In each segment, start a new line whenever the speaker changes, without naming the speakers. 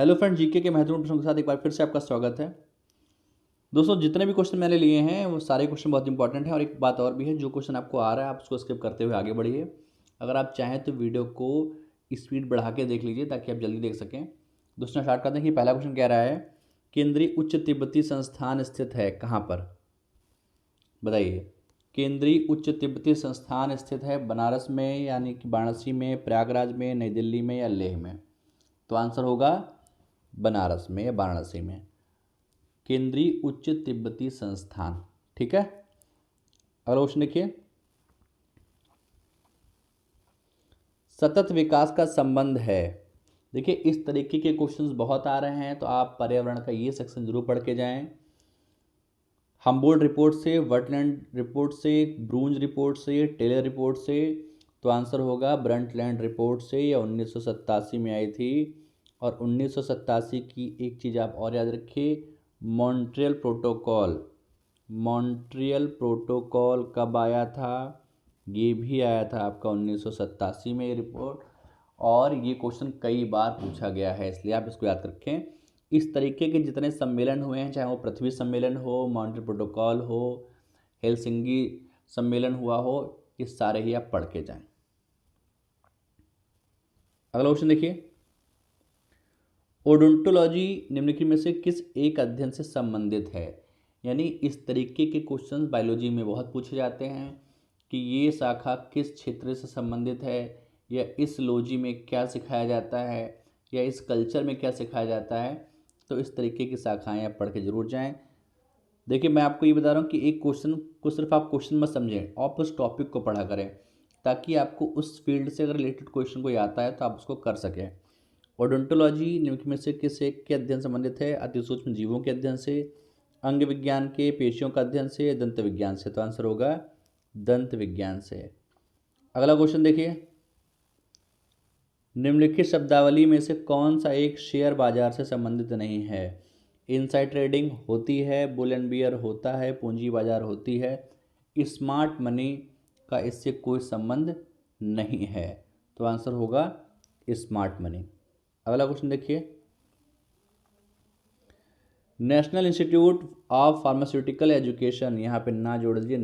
Hello friend, GK के महत्वपूर्ण प्रश्नों के साथ एक बार फिर से आपका स्वागत है। दोस्तों, जितने भी क्वेश्चन मैंने लिए हैं वो सारे क्वेश्चन बहुत इंपॉर्टेंट हैं और एक बात और भी है, जो क्वेश्चन आपको आ रहा है आप उसको स्किप करते हुए आगे बढ़िए। अगर आप चाहें तो वीडियो को स्पीड बढ़ा के देख लीजिए ताकि आप जल्दी देख सकें। दोस्तों, स्टार्ट करते हैं कि पहला क्वेश्चन कह रहा है, केंद्रीय उच्च तिब्बती संस्थान स्थित है कहाँ पर? बताइए। केंद्रीय उच्च तिब्बती संस्थान स्थित है बनारस में, यानी कि वाराणसी में, प्रयागराज में, नई दिल्ली में या लेह में? तो आंसर होगा बनारस में या वाराणसी में, केंद्रीय उच्च तिब्बती संस्थान। ठीक है, अगला क्वेश्चन देखिए, सतत विकास का संबंध है। देखिए, इस तरीके के क्वेश्चंस बहुत आ रहे हैं, तो आप पर्यावरण का ये सेक्शन जरूर पढ़ के जाएं। हम्बोल्ट रिपोर्ट से, वर्टलैंड रिपोर्ट से, ब्रूंज रिपोर्ट से, टेलर रिपोर्ट से? तो आंसर होगा ब्रंटलैंड रिपोर्ट से, या 1987 में आई थी। और 1987 की एक चीज़ आप और याद रखिए, मॉन्ट्रियल प्रोटोकॉल। मॉन्ट्रियल प्रोटोकॉल कब आया था? ये भी आया था आपका 1987 में ये रिपोर्ट, और ये क्वेश्चन कई बार पूछा गया है, इसलिए आप इसको याद रखें। इस तरीके के जितने सम्मेलन हुए हैं, चाहे वो पृथ्वी सम्मेलन हो, मॉन्ट्रियल प्रोटोकॉल हो, हेलसिंकी सम्मेलन हुआ हो, ये सारे ही आप पढ़ के जाएं। अगला क्वेश्चन देखिए, ओडोंटोलॉजी निम्नलिखित में से किस एक अध्ययन से संबंधित है? यानी इस तरीके के क्वेश्चंस बायोलॉजी में बहुत पूछे जाते हैं कि ये शाखा किस क्षेत्र से संबंधित है, या इस लॉजी में क्या सिखाया जाता है, या इस कल्चर में क्या सिखाया जाता है। तो इस तरीके की शाखाएं आप पढ़ के जरूर जाएं। देखिए, मैं आपको ये बता रहा हूँ कि एक क्वेश्चन को सिर्फ आप क्वेश्चन मत समझें, आप उस टॉपिक को पढ़ा करें, ताकि आपको उस फील्ड से अगर रिलेटेड क्वेश्चन कोई आता है तो आप उसको कर सकें। ओडोंटोलॉजी निम्नलिखित में से किस एक के अध्ययन संबंधित है? अतिसूक्ष्म जीवों के अध्ययन से, अंग विज्ञान के, पेशियों का अध्ययन से, दंत विज्ञान से? तो आंसर होगा दंत विज्ञान से। अगला क्वेश्चन देखिए, निम्नलिखित शब्दावली में से कौन सा एक शेयर बाजार से संबंधित नहीं है? इनसाइड ट्रेडिंग होती है, बुल एंड बियर होता है, पूंजी बाजार होती है, स्मार्ट मनी का इससे कोई संबंध नहीं है? तो आंसर होगा स्मार्ट मनी। अगला क्वेश्चन देखिए, national institute of pharmaceutical education, यहाँ पे ना जोड़ दीजिए,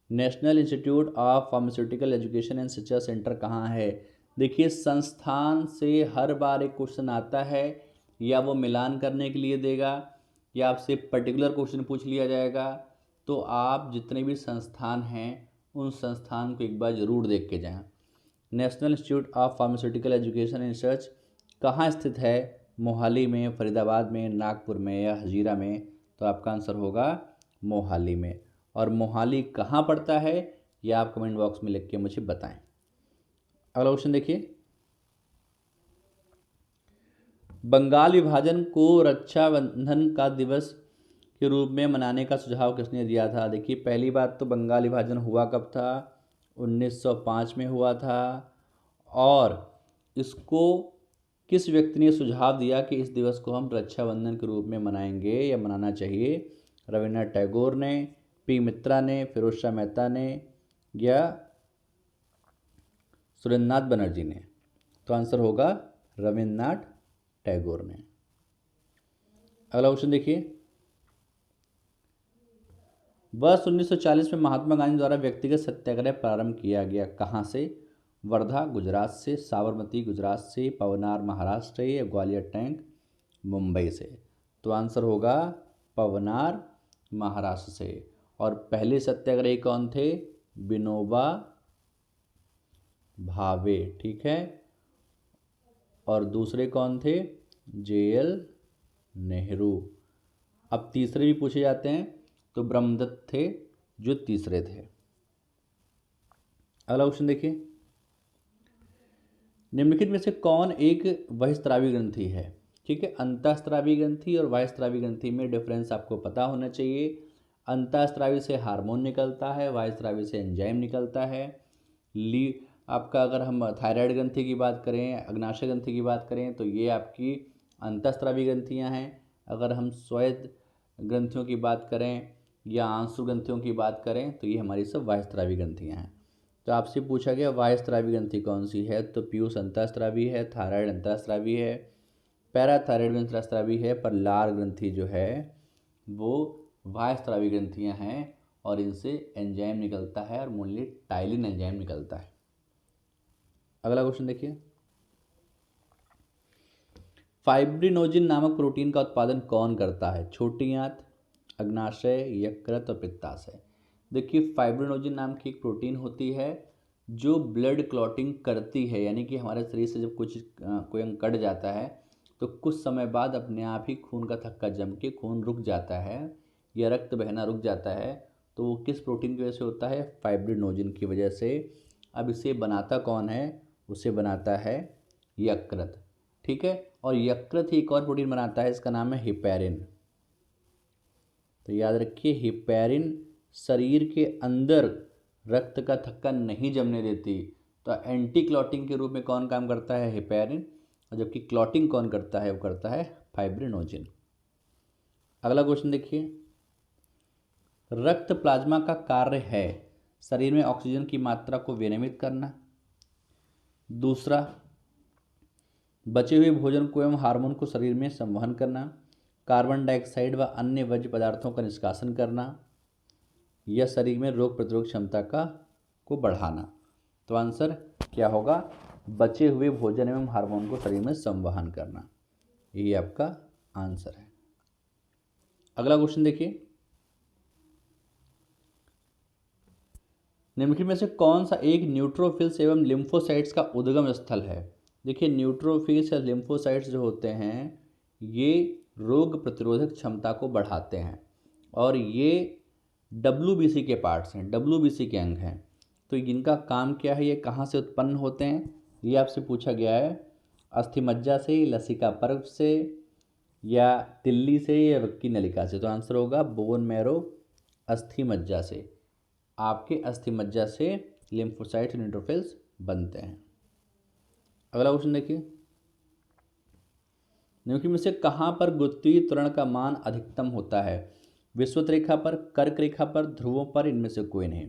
national institute of pharmaceutical education and research centre कहाँ है? देखिए, संस्थान से हर बार एक क्वेश्चन आता है, या वो मिलान करने के लिए देगा, या आपसे पर्टिकुलर क्वेश्चन पूछ लिया जाएगा। तो आप जितने भी संस्थान हैं उन संस्थान को एक बार ज़रूर देख के जाएं। National institute of pharmaceutical education and research कहाँ स्थित है? मोहाली में, फरीदाबाद में, नागपुर में या हजीरा में? तो आपका आंसर होगा मोहाली में। और मोहाली कहाँ पड़ता है ये आप कमेंट बॉक्स में लिख के मुझे बताएं। अगला क्वेश्चन देखिए, बंगाल विभाजन को रक्षाबंधन का दिवस के रूप में मनाने का सुझाव किसने दिया था? देखिए, पहली बात तो बंगाल विभाजन हुआ कब था? 1905 में हुआ था। और इसको किस व्यक्ति ने सुझाव दिया कि इस दिवस को हम रक्षाबंधन के रूप में मनाएंगे या मनाना चाहिए? रविन्द्रनाथ टैगोर ने, पी मित्रा ने, फिरोज शाह मेहता ने, या सुरेंद्रनाथ बनर्जी ने? तो आंसर होगा रविन्द्रनाथ टैगोर ने। अगला क्वेश्चन देखिए, वर्ष 1940 में महात्मा गांधी द्वारा व्यक्तिगत सत्याग्रह प्रारंभ किया गया कहाँ से? वर्धा गुजरात से, साबरमती गुजरात से, पवनार महाराष्ट्र से, या ग्वालियर टैंक मुंबई से? तो आंसर होगा पवनार महाराष्ट्र से। और पहले सत्याग्रही कौन थे? विनोबा भावे। ठीक है, और दूसरे कौन थे? JL नेहरू। अब तीसरे भी पूछे जाते हैं, तो ब्रह्मदत्त थे जो तीसरे थे। अगला क्वेश्चन देखिए, निम्नलिखित में से कौन एक बहिस्त्रावी ग्रंथि है? ठीक है, अंतःस्त्रावी ग्रंथि और बहिस्त्रावी ग्रंथि में डिफरेंस आपको पता होना चाहिए। अंतःस्त्रावी से हार्मोन निकलता है, बहिस्त्रावी से एंजाइम निकलता है। ली आपका अगर हम थायराइड ग्रंथि की बात करें, अग्नाशय ग्रंथि की बात करें, तो ये आपकी अंतःस्त्रावी ग्रंथियाँ हैं। अगर हम श्वेत ग्रंथियों की बात करें या आंसू ग्रंथियों की बात करें, तो ये हमारी सब बाह्यस्त्रावी ग्रंथियाँ हैं। तो आपसे पूछा गया बाह्यस्त्रावी ग्रंथि कौन सी है, तो पीयूष अंतःस्त्रावी है, थायराइड अंतःस्त्रावी है, पैराथायराइड ग्रंथि रसस्रावी है, पर लार ग्रंथि जो है वो वायस्रावी ग्रंथियां हैं और इनसे एंजाइम निकलता है और मूलली टाइलिन एंजाइम निकलता है। अगला क्वेश्चन देखिए, फाइब्रिनोजिन नामक प्रोटीन का उत्पादन कौन करता है? छोटी आंत, अग्नाशय, यकृत और पित्ताशय। देखिए फाइब्रिनोजिन नाम की एक प्रोटीन होती है जो ब्लड क्लॉटिंग करती है, यानी कि हमारे शरीर से जब कोई अंग कट जाता है तो कुछ समय बाद अपने आप ही खून का थक्का जम के खून रुक जाता है या रक्त बहना रुक जाता है। तो वो किस प्रोटीन की वजह से होता है? फाइब्रिनोजिन की वजह से। अब इसे बनाता कौन है? उसे बनाता है यकृत। ठीक है, और यकृत ही एक और प्रोटीन बनाता है, इसका नाम है हिपैरिन। तो याद रखिए, हिपैरिन शरीर के अंदर रक्त का थक्का नहीं जमने देती। तो एंटी क्लॉटिंग के रूप में कौन काम करता है? हिपैरिन। और जबकि क्लॉटिंग कौन करता है? वो करता है फाइब्रिनोजिन। अगला क्वेश्चन देखिए, रक्त प्लाज्मा का कार्य है शरीर में ऑक्सीजन की मात्रा को विनियमित करना। दूसरा, बचे हुए भोजन को एवं हार्मोन को शरीर में संवहन करना। कार्बन डाइऑक्साइड व अन्य वर्ज्य पदार्थों का निष्कासन करना, या शरीर में रोग प्रतिरोधक क्षमता को बढ़ाना। तो आंसर क्या होगा? बचे हुए भोजन एवं हार्मोन को शरीर में संवहन करना, यही आपका आंसर है। अगला क्वेश्चन देखिए, निम्नलिखित में से कौन सा एक न्यूट्रोफिल्स एवं लिम्फोसाइट्स का उद्गम स्थल है? देखिए न्यूट्रोफिल्स या लिम्फोसाइट्स जो होते हैं ये रोग प्रतिरोधक क्षमता को बढ़ाते हैं और ये WBC के पार्ट्स हैं, WBC के अंग हैं। तो इनका काम क्या है? ये कहाँ से उत्पन्न होते हैं? ये आपसे पूछा गया है। अस्थिमज्जा से, लसिका पर्व से, या तिल्ली से, या वृक्की नलिका से। तो आंसर होगा बोन मैरो, अस्थिमज्जा से। आपके अस्थिमज्जा से लिम्फोसाइट्स न्यूट्रोफिल्स बनते हैं। अगला क्वेश्चन देखिए, निम्नलिखित में से कहाँ पर गुरुत्वीय त्वरण का मान अधिकतम होता है? विषुवत रेखा पर, कर्क रेखा पर, ध्रुवों पर, इनमें से कोई नहीं।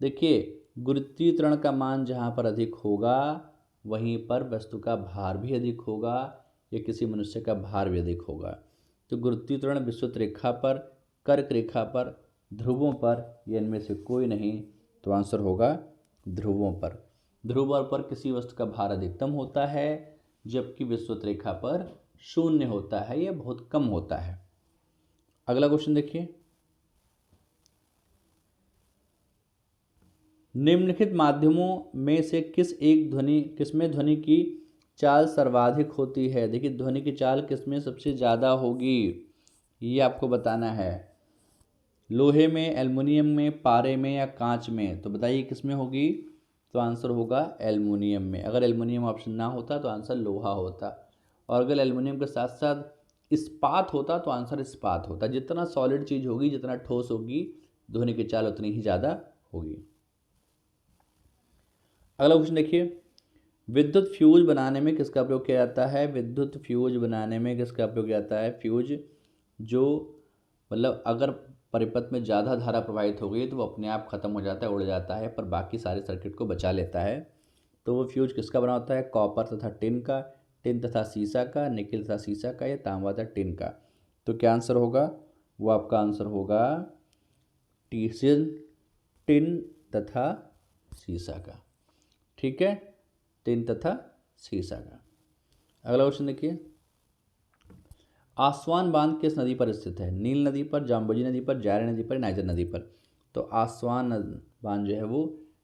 देखिए गुरुत्वीय त्वरण का मान जहाँ पर अधिक होगा वहीं पर वस्तु का भार भी अधिक होगा या किसी मनुष्य का भार भी अधिक होगा। तो गुरुत्वीय त्वरण विषुवत रेखा पर, कर्क रेखा पर, ध्रुवों पर, या इनमें से कोई नहीं। तो आंसर होगा ध्रुवों पर। ध्रुवों पर किसी वस्तु का भार अधिकतम होता है जबकि विषुवत रेखा पर शून्य होता है या बहुत कम होता है। अगला क्वेश्चन देखिए, निम्नलिखित माध्यमों में से किसमें ध्वनि की चाल सर्वाधिक होती है? देखिए ध्वनि की चाल किसमें सबसे ज़्यादा होगी ये आपको बताना है। लोहे में, एल्युमिनियम में, पारे में, या कांच में। तो बताइए किसमें होगी? तो आंसर होगा एल्युमिनियम में। अगर एल्युमिनियम ऑप्शन ना होता तो आंसर लोहा होता, और अगर एल्युमिनियम के साथ साथ इस्पात होता तो आंसर इस्पात होता। जितना सॉलिड चीज़ होगी, जितना ठोस होगी, ध्वनि की चाल उतनी ही ज़्यादा होगी। अगला क्वेश्चन देखिए, विद्युत फ्यूज बनाने में किसका प्रयोग किया जाता है? विद्युत फ्यूज बनाने में किसका प्रयोग किया जाता है? फ्यूज जो मतलब अगर परिपथ में ज़्यादा धारा प्रवाहित हो गई तो वो अपने आप ख़त्म हो जाता है, उड़ जाता है, पर बाकी सारे सर्किट को बचा लेता है। तो वो फ्यूज किसका बना होता है? कॉपर तथा टिन का, टिन तथा सीसा का, निकिल तथा सीसा का, या तांबा तथा टिन का। तो क्या आंसर होगा? वो आपका आंसर होगा टीसिल, टिन तथा सीसा का। ठीक है, टिन तथा सीसा का। अगला क्वेश्चन देखिए, आसवान बांध किस नदी पर स्थित है? नील नदी पर, जाम्बुजी नदी पर, जायरी नदी पर, नाइजर नदी पर। तो आसवान बांध जो है वो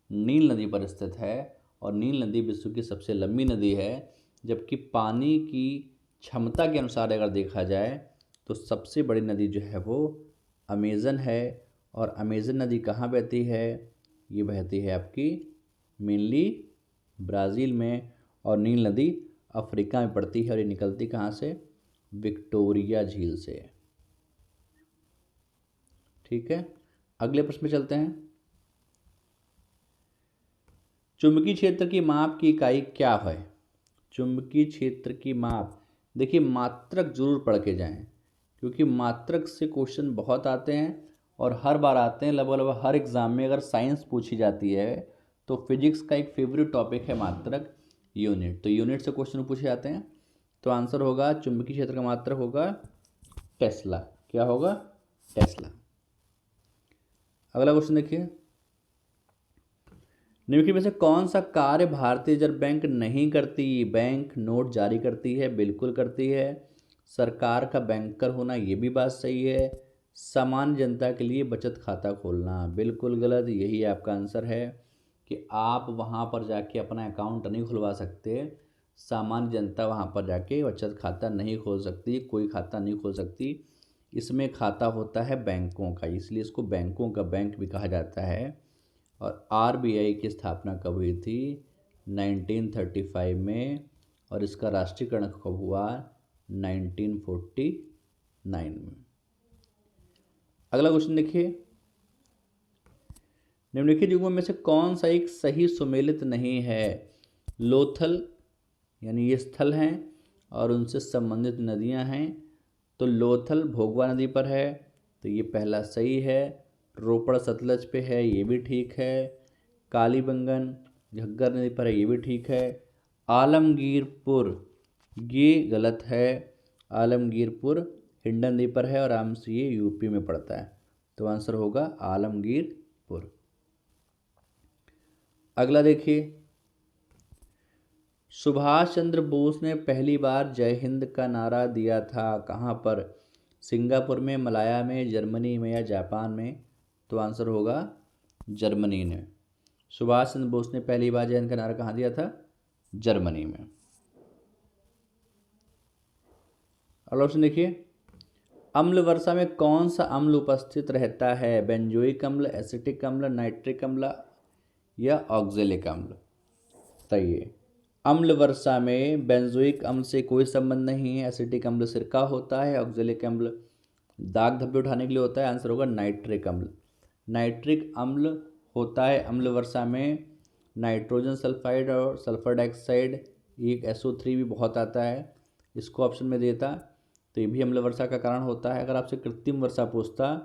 नील नदी पर स्थित है और नील नदी विश्व की सबसे लंबी नदी है। जबकि पानी की क्षमता के अनुसार अगर देखा जाए तो सबसे बड़ी नदी जो है वो अमेज़न है। और अमेज़न नदी कहाँ बहती है? ये बहती है आपकी मेनली ब्राज़ील में, और नील नदी अफ्रीका में पड़ती है। और ये निकलती कहाँ से? विक्टोरिया झील से। ठीक है, अगले प्रश्न में चलते हैं। चुंबकीय क्षेत्र की माप की इकाई क्या है? चुंबकीय क्षेत्र की माप, देखिए मात्रक जरूर पढ़ के जाएं क्योंकि मात्रक से क्वेश्चन बहुत आते हैं और हर बार आते हैं। लगभग हर एग्ज़ाम में अगर साइंस पूछी जाती है तो फिजिक्स का एक फेवरेट टॉपिक है मात्रक, यूनिट। तो यूनिट से क्वेश्चन पूछे जाते हैं। तो आंसर होगा चुंबकीय क्षेत्र का मात्रक होगा टेस्ला। क्या होगा? टेस्ला। अगला क्वेश्चन देखिए, निम्नलिखित में से कौन सा कार्य भारतीय रिजर्व बैंक नहीं करती? बैंक नोट जारी करती है, बिल्कुल करती है। सरकार का बैंकर होना, ये भी बात सही है। सामान्य जनता के लिए बचत खाता खोलना, बिल्कुल गलत। यही आपका आंसर है कि आप वहाँ पर जाके अपना अकाउंट नहीं खुलवा सकते। सामान्य जनता वहाँ पर जाके बचत खाता नहीं खोल सकती, कोई खाता नहीं खोल सकती। इसमें खाता होता है बैंकों का, इसलिए इसको बैंकों का बैंक भी कहा जाता है। और आरबीआई की स्थापना कब हुई थी? 1935 में। और इसका राष्ट्रीयकरण कब हुआ? 1949 में। अगला क्वेश्चन देखिए, निम्नलिखित युग्मों में से कौन सा एक सही सुमेलित नहीं है? लोथल यानी ये स्थल हैं और उनसे संबंधित नदियां हैं। तो लोथल भोगवा नदी पर है, तो ये पहला सही है। रोपड़ सतलज पे है, ये भी ठीक है। कालीबंगन घग्गर नदी पर है, ये भी ठीक है। आलमगीरपुर ये गलत है। आलमगीरपुर हिंडन नदी पर है और आराम से ये यूपी में पड़ता है, तो आंसर होगा आलमगीरपुर। अगला देखिए, सुभाष चंद्र बोस ने पहली बार जय हिंद का नारा दिया था कहाँ पर? सिंगापुर में, मलाया में, जर्मनी में या जापान में? तो आंसर होगा जर्मनी ने। सुभाष चंद्र बोस ने पहली बार जय हिंद का नारा कहाँ दिया था? जर्मनी में। अगला ऑप्शन देखिए, अम्ल वर्षा में कौन सा अम्ल उपस्थित रहता है? बेंजोइक अम्ल, एसिटिक अम्ल, नाइट्रिक अम्ल या ऑक्जेलिक अम्ल? बताइए। अम्ल वर्षा में बेंजोइक अम्ल से कोई संबंध नहीं है, एसिटिक अम्ल सिरका होता है, ऑक्जेलिक अम्ल दाग धब्बे उठाने के लिए होता है। आंसर होगा नाइट्रिक अम्ल। नाइट्रिक अम्ल होता है अम्ल वर्षा में नाइट्रोजन सल्फाइड और सल्फर डाइऑक्साइड, एक SO3 भी बहुत आता है, इसको ऑप्शन में देता तो ये भी अम्ल वर्षा का कारण होता है। अगर आपसे कृत्रिम वर्षा पूछता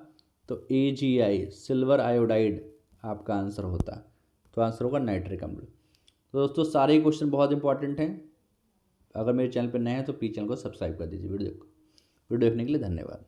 तो AgI सिल्वर आयोडाइड आपका आंसर होता, तो आंसर होगा नाइट्रिक अम्ल। तो दोस्तों सारे ही क्वेश्चन बहुत इंपॉर्टेंट हैं। अगर मेरे चैनल पर नए हैं तो प्लीज़ चैनल को सब्सक्राइब कर दीजिए। वीडियो देखने के लिए धन्यवाद।